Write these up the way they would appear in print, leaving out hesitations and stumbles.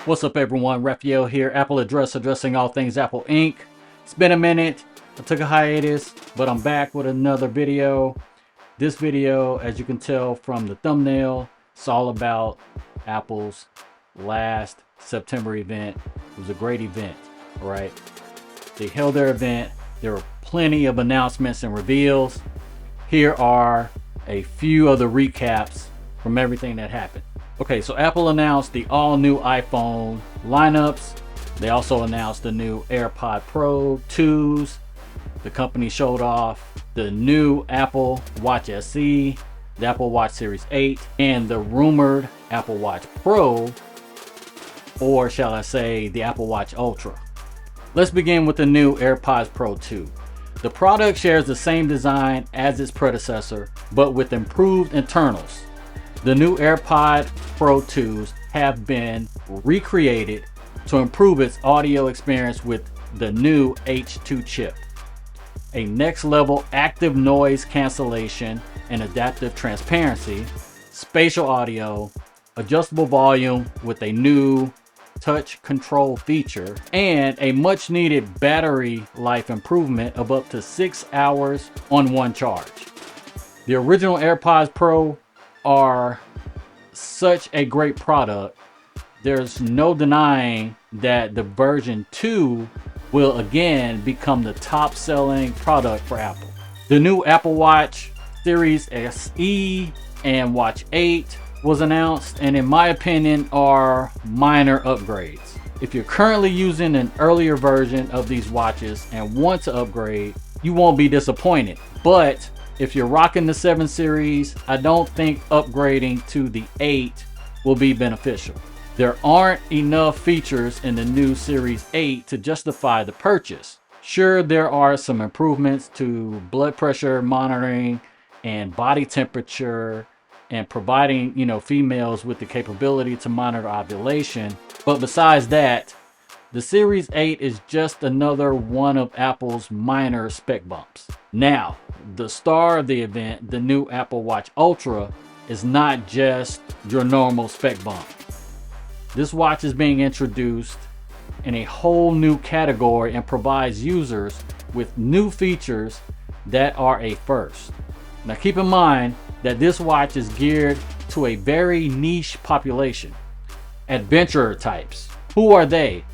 What's up everyone, Raphael here, AppleAddress, addressing all things Apple Inc. It's been a minute, I took a hiatus, but I'm back with another video. This video, as you can tell from the thumbnail, it's all about Apple's last September event. It was a great event, all right? They held their event, there were plenty of announcements and reveals. Here are a few of the recaps from everything that happened. Okay, so Apple announced the all-new iPhone lineups. They also announced the new AirPod Pro 2s. The company showed off the new Apple Watch SE, the Apple Watch Series 8, and the rumored Apple Watch Pro, or shall I say the Apple Watch Ultra. Let's begin with the new AirPods Pro 2. The product shares the same design as its predecessor, but with improved internals. The new AirPod Pro 2s have been recreated to improve its audio experience with the new H2 chip, a next level active noise cancellation and adaptive transparency, spatial audio, adjustable volume with a new touch control feature, and a much needed battery life improvement of up to 6 hours on one charge. The original AirPods Pro are such a great product. There's no denying that the version 2 will again become the top selling product for Apple. The new Apple Watch Series SE and Watch 8 was announced, and in my opinion are minor upgrades. If you're currently using an earlier version of these watches and want to upgrade, you won't be disappointed. But if you're rocking the 7 series, I don't think upgrading to the 8 will be beneficial. There aren't enough features in the new Series 8 to justify the purchase. Sure, there are some improvements to blood pressure monitoring and body temperature and providing, females with the capability to monitor ovulation. But besides that, the Series 8 is just another one of Apple's minor spec bumps. Now, the star of the event, the new Apple Watch Ultra, is not just your normal spec bump. This watch is being introduced in a whole new category and provides users with new features that are a first. Now keep in mind that this watch is geared to a very niche population, adventurer types. Who are they?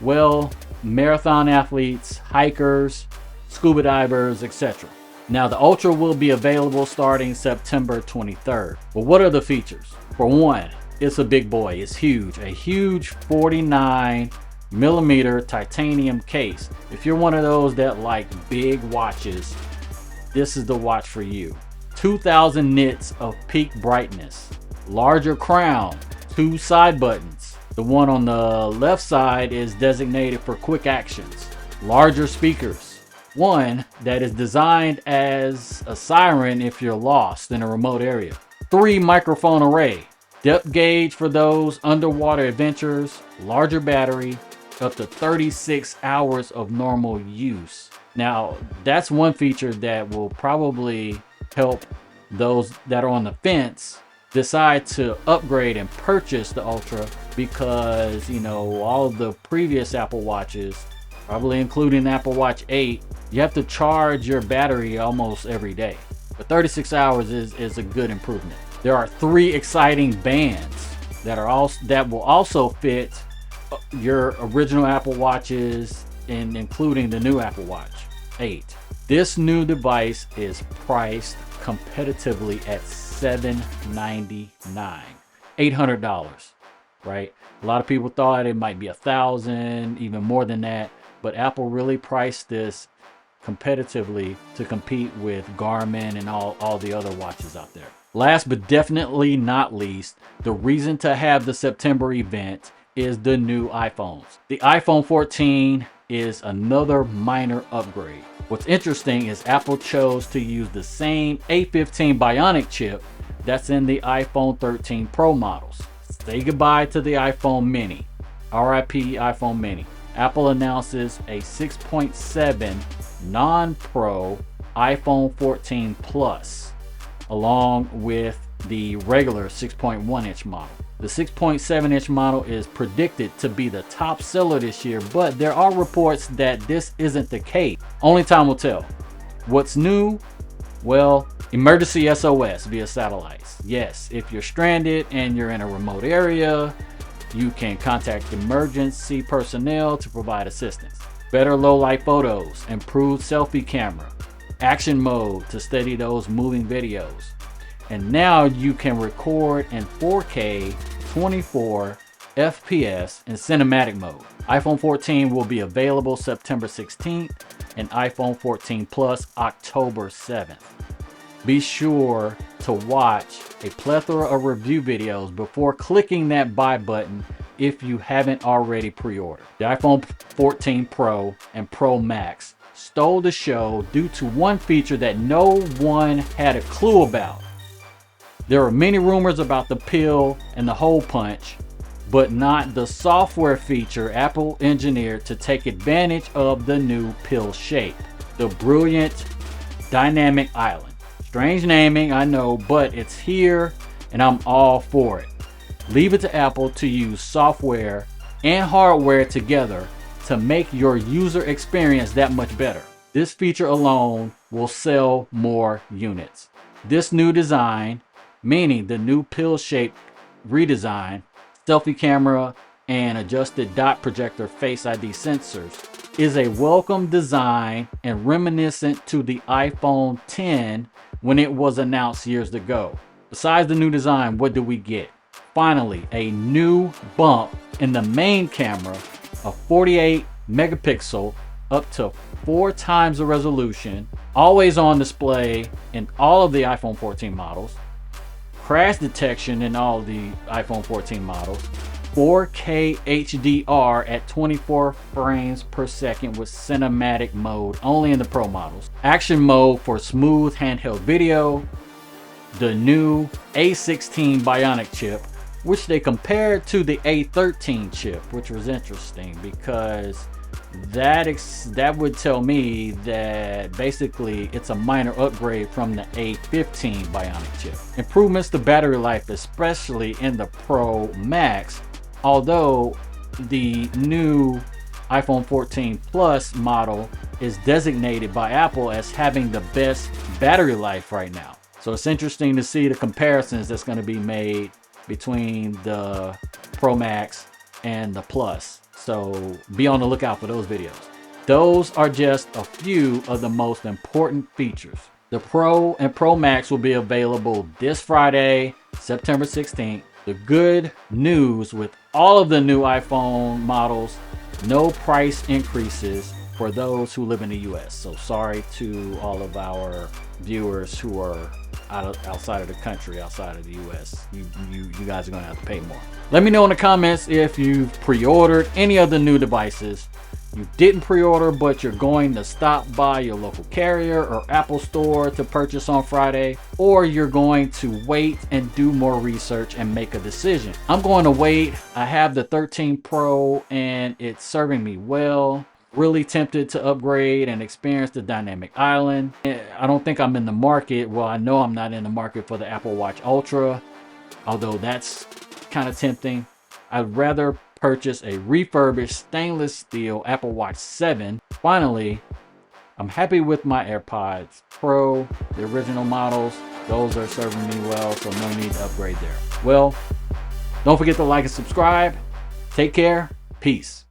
Well, marathon athletes, hikers, scuba divers, etc. Now the Ultra will be available starting September 23rd. But what are the features? For one, it's a big boy. It's huge. A huge 49mm titanium case. If you're one of those that like big watches, this is the watch for you. 2000 nits of peak brightness. Larger crown. 2 side buttons. The one on the left side is designated for quick actions. Larger speakers. One that is designed as a siren if you're lost in a remote area. 3 microphone array. Depth gauge for those underwater adventures. Larger battery. Up to 36 hours of normal use. Now, that's one feature that will probably help those that are on the fence decide to upgrade and purchase the Ultra, because all of the previous Apple Watches, probably including the Apple Watch 8, you have to charge your battery almost every day. But 36 hours is a good improvement. There are 3 exciting bands that will also fit your original Apple Watches, and including the new Apple Watch 8. This new device is priced competitively at $799, $800, right? A lot of people thought it might be $1,000, even more than that, but Apple really priced this competitively to compete with Garmin and all the other watches out there. Last but definitely not least, the reason to have the September event is the new iPhones. The iPhone 14 is another minor upgrade. What's interesting is Apple chose to use the same A15 Bionic chip that's in the iPhone 13 Pro models. Say goodbye to the iPhone Mini. RIP iPhone Mini. Apple announces a 6.7 non-Pro iPhone 14 Plus, along with the regular 6.1 inch model. The 6.7-inch model is predicted to be the top seller this year, but there are reports that this isn't the case. Only time will tell. What's new? Well, emergency SOS via satellites. Yes, if you're stranded and you're in a remote area, you can contact emergency personnel to provide assistance. Better low light photos, improved selfie camera, action mode to steady those moving videos. And now you can record in 4K 24 FPS in cinematic mode. iPhone 14 will be available September 16th and iPhone 14 Plus October 7th. Be sure to watch a plethora of review videos before clicking that buy button if you haven't already pre-ordered. The iPhone 14 Pro and Pro Max stole the show due to one feature that no one had a clue about. There are many rumors about the pill and the hole punch, but not the software feature Apple engineered to take advantage of the new pill shape. The brilliant dynamic island. Strange naming, I know, but it's here and I'm all for it. Leave it to Apple to use software and hardware together to make your user experience that much better. This feature alone will sell more units. This new design, meaning the new pill-shaped redesign, selfie camera, and adjusted dot projector Face ID sensors, is a welcome design and reminiscent to the iPhone X when it was announced years ago. Besides the new design, what do we get? Finally, a new bump in the main camera, a 48 megapixel, up to 4 times the resolution, always on display in all of the iPhone 14 models, crash detection in all of the iPhone 14 models, 4K HDR at 24 frames per second with cinematic mode only in the Pro models, action mode for smooth handheld video, the new A16 Bionic chip, which they compared to the A13 chip, which was interesting because that would tell me that basically it's a minor upgrade from the A15 Bionic chip. Improvements to battery life, especially in the Pro Max, although the new iPhone 14 Plus model is designated by Apple as having the best battery life right now. So it's interesting to see the comparisons that's going to be made between the Pro Max and the Plus. So be on the lookout for those videos. Those are just a few of the most important features. The Pro and Pro Max will be available this Friday, September 16th. The good news with all of the new iPhone models, no price increases for those who live in the US. So sorry to all of our viewers who are outside of the country, outside of the US. You guys are gonna have to pay more. Let me know in the comments if you've pre-ordered any of the new devices. You didn't pre-order, but you're going to stop by your local carrier or Apple store to purchase on Friday, or you're going to wait and do more research and make a decision. I'm going to wait. I have the 13 Pro and it's serving me well. Really tempted to upgrade and experience the dynamic island. I don't think I'm in the market. Well, I know I'm not in the market for the Apple Watch Ultra, although that's kind of tempting. I'd rather purchase a refurbished stainless steel Apple Watch 7. Finally, I'm happy with my AirPods Pro, the original models. Those are serving me well, so no need to upgrade there. Well, don't forget to like and subscribe. Take care. Peace.